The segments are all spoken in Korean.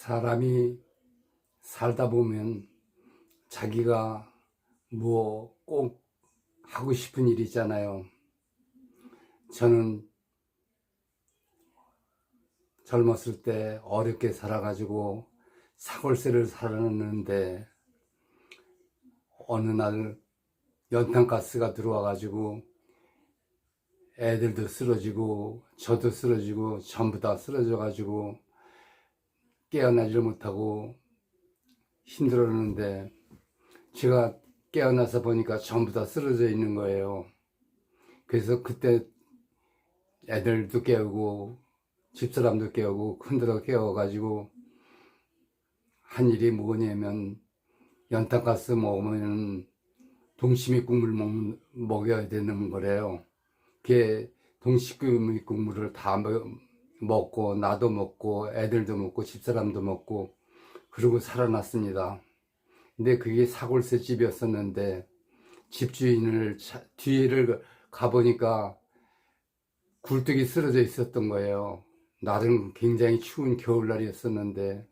사람이 살다 보면 자기가 뭐 꼭 하고 싶은 일 있잖아요. 저는 젊었을 때 어렵게 살아가지고 사골세를 살았는데 어느 날 연탄가스가 들어와가지고 애들도 쓰러지고 저도 쓰러지고 전부 다 쓰러져가지고 깨어나지를 못하고 힘들었는데 제가 깨어나서 보니까 전부 다 쓰러져 있는 거예요. 그래서 그때 애들도 깨우고 집사람도 깨우고 흔들어 깨워가지고 한 일이 뭐냐면 연탄가스 먹으면 동치미 국물 먹여야 되는 거래요. 그게 동치미 국물을 다 먹고 나도 먹고 애들도 먹고 집사람도 먹고 그러고 살아났습니다. 근데 그게 사골세 집이었었는데 집주인을 뒤를 가보니까 굴뚝이 쓰러져 있었던 거예요. 날은 굉장히 추운 겨울날이었었는데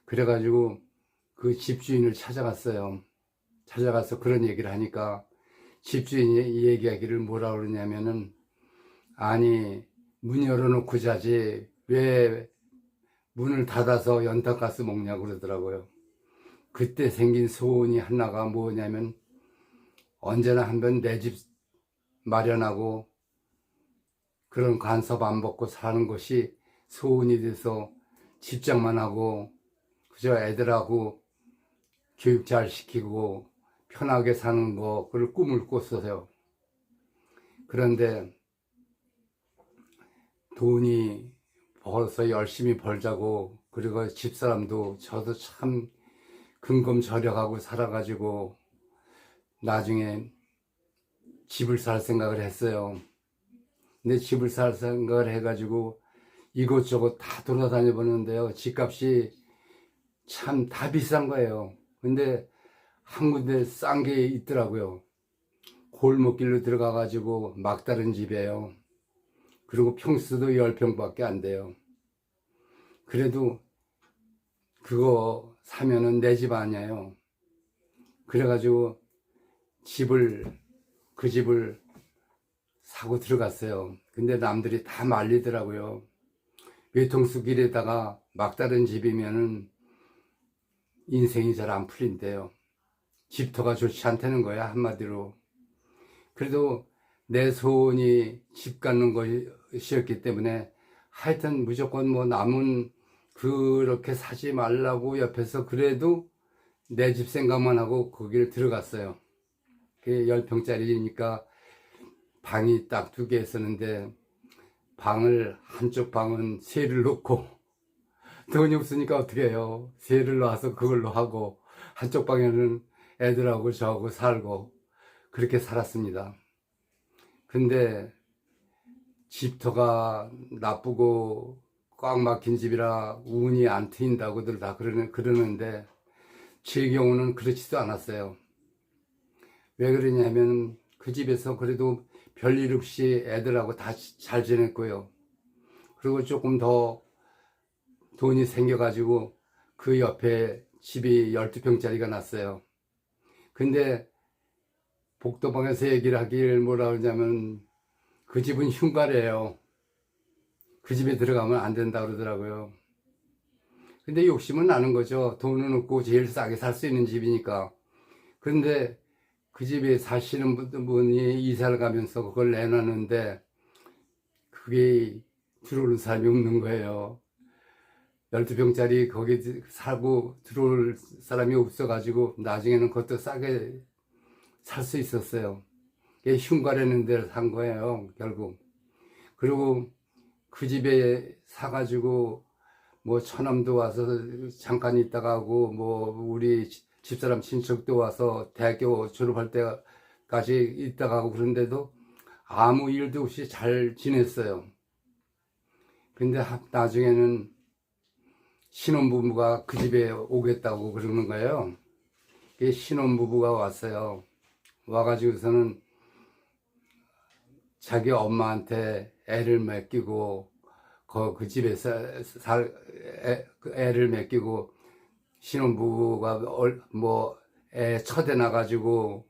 그래가지고 그 집주인을 찾아갔어요. 찾아가서 그런 얘기를 하니까 집주인이 얘기하기를 뭐라 그러냐면은 아니 문 열어놓고 자지 왜 문을 닫아서 연탄가스 먹냐고 그러더라고요. 그때 생긴 소원이 하나가 뭐냐면 언제나 한번 내 집 마련하고 그런 간섭 안 받고 사는 것이 소원이 돼서 집장만 하고 그저 애들하고 교육 잘 시키고 편하게 사는 거 그걸 꿈을 꿨어요. 그런데 돈이 벌어서 열심히 벌자고 그리고 집사람도 저도 참 근검절약하고 살아가지고 나중에 집을 살 생각을 했어요. 근데 집을 살 생각을 해가지고 이곳저곳 다 돌아다녀 보는데요. 집값이 참 다 비싼 거예요. 근데 한 군데 싼 게 있더라고요. 골목길로 들어가가지고 막다른 집이에요. 그리고 평수도 10평밖에 안 돼요. 그래도 그거 사면은 내 집 아니에요. 그래가지고 그 집을 사고 들어갔어요. 근데 남들이 다 말리더라고요. 외통수 길에다가 막다른 집이면은 인생이 잘 안 풀린대요. 집터가 좋지 않다는 거야, 한마디로. 그래도 내 소원이 집 갖는 것이었기 때문에 하여튼 무조건 뭐 남은 그렇게 사지 말라고 옆에서 그래도 내 집 생각만 하고 거기를 들어갔어요. 그게 10평짜리니까 방이 딱 2개 있었는데 한쪽 방은 세를 놓고 돈이 없으니까 어떻게 해요. 세를 놔서 그걸로 하고 한쪽 방에는 애들하고 저하고 살고 그렇게 살았습니다. 근데 집터가 나쁘고 꽉 막힌 집이라 운이 안 트인다고들 다 그러는데 제 경우는 그렇지도 않았어요. 왜 그러냐면 그 집에서 그래도 별일 없이 애들하고 다 잘 지냈고요. 그리고 조금 더 돈이 생겨가지고 그 옆에 집이 12평짜리가 났어요. 근데 복도방에서 얘기를 하길 뭐라 그러냐면 그 집은 흉가래요. 그 집에 들어가면 안 된다 그러더라고요. 근데 욕심은 나는 거죠. 돈은 없고 제일 싸게 살 수 있는 집이니까. 그런데 그 집에 사시는 분이 이사를 가면서 그걸 내놨는데 그게 들어오는 사람이 없는 거예요. 12평짜리 거기 살고 들어올 사람이 없어가지고 나중에는 그것도 싸게 살 수 있었어요. 그게 흉가라는 데를 산 거예요, 결국. 그리고 그 집에 사가지고 뭐 처남도 와서 잠깐 있다가 하고 뭐 우리 집사람 친척도 와서 대학교 졸업할 때까지 있다가 하고 그런데도 아무 일도 없이 잘 지냈어요. 근데 나중에는 신혼부부가 그 집에 오겠다고 그러는 거예요. 신혼부부가 왔어요. 와가지고서는 자기 엄마한테 애를 맡기고 그 집에서 그 애를 맡기고 신혼부부가 애 첫애 나가지고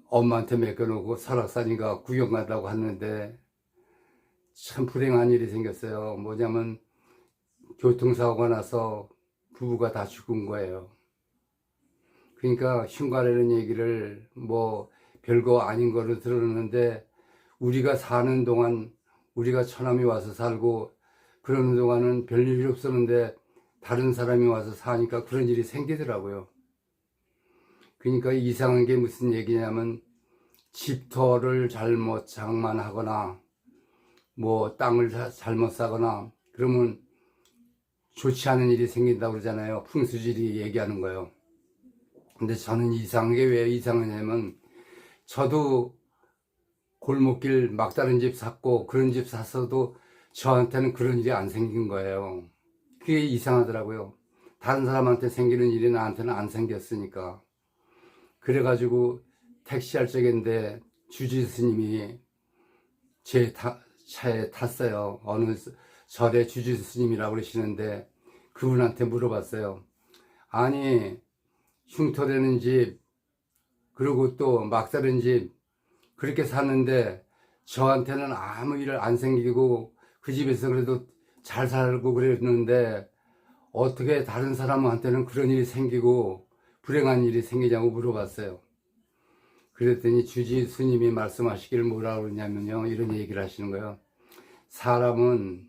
엄마한테 맡겨놓고 설악산인가 구경 간다고 하는데 참 불행한 일이 생겼어요. 뭐냐면 교통사고가 나서 부부가 다 죽은 거예요. 그러니까 흉가라는 얘기를 뭐 별거 아닌 거를 들었는데 우리가 사는 동안 우리가 처남이 와서 살고 그러는 동안은 별일이 없었는데 다른 사람이 와서 사니까 그런 일이 생기더라고요. 그러니까 이상한 게 무슨 얘기냐면 집터를 잘못 장만하거나 뭐 땅을 잘못 사거나 그러면 좋지 않은 일이 생긴다고 그러잖아요. 풍수지리 얘기하는 거예요. 근데 저는 이상한 게 왜 이상하냐면 저도 골목길 막다른 집 샀고 그런 집 샀어도 저한테는 그런 일이 안 생긴 거예요. 그게 이상하더라고요. 다른 사람한테 생기는 일이 나한테는 안 생겼으니까. 그래가지고 택시 할 적인데 주지 스님이 제 차에 탔어요. 어느 절의 주지 스님이라고 그러시는데 그분한테 물어봤어요. 아니 흉터되는 집 그리고 또 막다른 집 그렇게 사는데 저한테는 아무 일 안 생기고 그 집에서 그래도 잘 살고 그랬는데 어떻게 다른 사람한테는 그런 일이 생기고 불행한 일이 생기냐고 물어봤어요. 그랬더니 주지 스님이 말씀하시기를 뭐라고 그러냐면요, 이런 얘기를 하시는 거예요. 사람은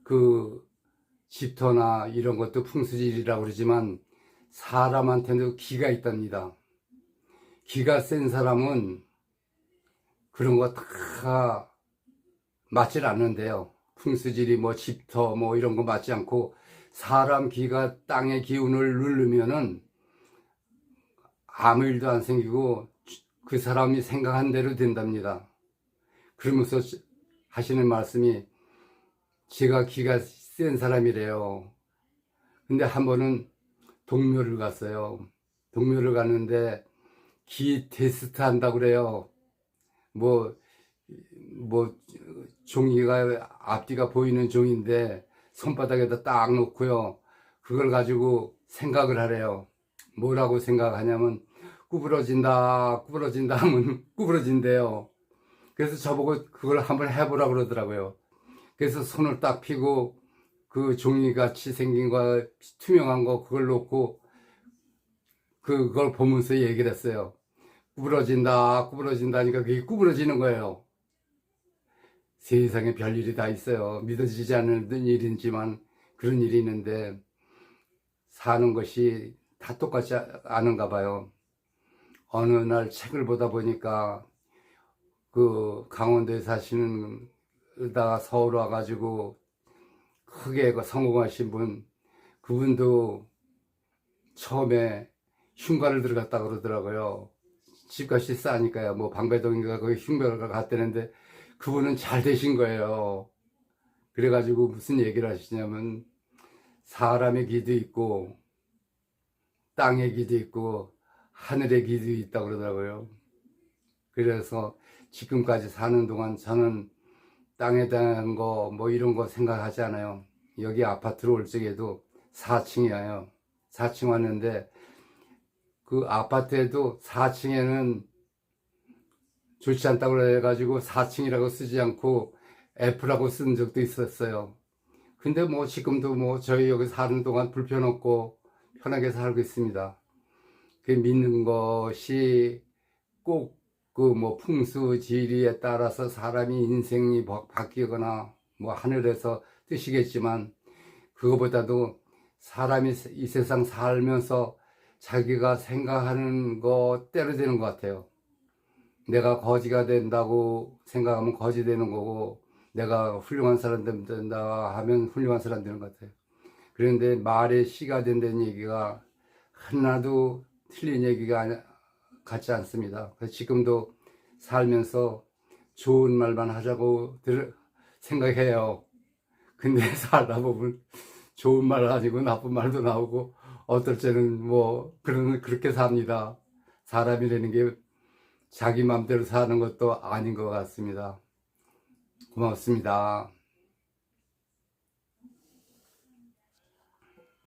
그 집터나 이런 것도 풍수질이라고 그러지만 사람한테도 기가 있답니다. 기가 센 사람은 그런 거 다 맞질 않는데요. 풍수질이 뭐 집터 뭐 이런 거 맞지 않고 사람 기가 땅의 기운을 누르면은 아무 일도 안 생기고 그 사람이 생각한 대로 된답니다. 그러면서 하시는 말씀이 제가 기가 센 사람이래요. 근데 한 번은 동묘를 갔어요. 동묘를 갔는데 기 테스트 한다고 그래요. 뭐 종이가 앞뒤가 보이는 종인데 손바닥에다 딱 놓고요. 그걸 가지고 생각을 하래요. 뭐라고 생각하냐면 구부러진다 구부러진다 하면 구부러진대요. 그래서 저보고 그걸 한번 해보라고 그러더라고요. 그래서 손을 딱 펴고 그 종이같이 생긴 거 투명한 거 그걸 놓고 그걸 보면서 얘기를 했어요. 구부러진다 구부러진다니까 그게 구부러지는 거예요. 세상에 별일이 다 있어요. 믿어지지 않는 일이지만 그런 일이 있는데 사는 것이 다 똑같지 않은가 봐요. 어느 날 책을 보다 보니까 그 강원도에 사시는 다 서울 와가지고 크게 성공하신 분, 그분도 처음에 흉가를 들어갔다 그러더라고요. 집값이 싸니까요. 뭐 방배동인가 거기 흉가를 갔다는데 그분은 잘 되신 거예요. 그래가지고 무슨 얘기를 하시냐면 사람의 기도 있고 땅의 기도 있고 하늘의 기도 있다고 그러더라고요. 그래서 지금까지 사는 동안 저는 땅에 대한 거 뭐 이런 거 생각하지 않아요. 여기 아파트로 올 적에도 4층이에요. 4층 왔는데 그 아파트에도 4층에는 좋지 않다고 해가지고 4층이라고 쓰지 않고 F라고 쓴 적도 있었어요. 근데 뭐 지금도 뭐 저희 여기 사는 동안 불편 없고 편하게 살고 있습니다. 그 믿는 것이 꼭 그 뭐 풍수 지리에 따라서 사람이 인생이 바뀌거나 뭐 하늘에서 뜻이겠지만 그거보다도 사람이 이 세상 살면서 자기가 생각하는 거대로 되는 것 같아요. 내가 거지가 된다고 생각하면 거지 되는 거고 내가 훌륭한 사람 된다 하면 훌륭한 사람 되는 것 같아요. 그런데 말에 씨가 된다는 얘기가 하나도 틀린 얘기가 같지 않습니다. 그래서 지금도 살면서 좋은 말만 하자고 생각해요. 근데 살다 보면 좋은 말 아니고 나쁜 말도 나오고 어떨 때는 뭐 그렇게 삽니다. 사람이라는 게 자기 맘대로 사는 것도 아닌 것 같습니다. 고맙습니다.